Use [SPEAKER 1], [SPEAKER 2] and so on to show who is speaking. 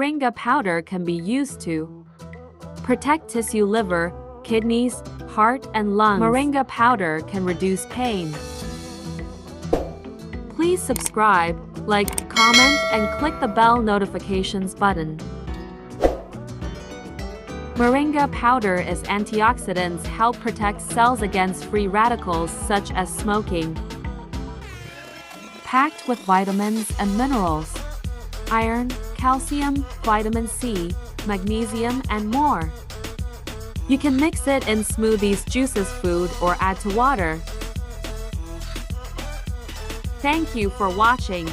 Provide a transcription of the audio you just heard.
[SPEAKER 1] Moringa powder can be used to protect tissue, liver, kidneys, heart, and lungs. Moringa powder can reduce pain. Please subscribe, like, comment, and click the bell notifications button. Moringa powder is antioxidants help protect cells against free radicals such as smoking. Packed with vitamins and minerals, iron, calcium, vitamin C, magnesium, and more. You can mix it in smoothies, juices, food, or add to water. Thank you for watching.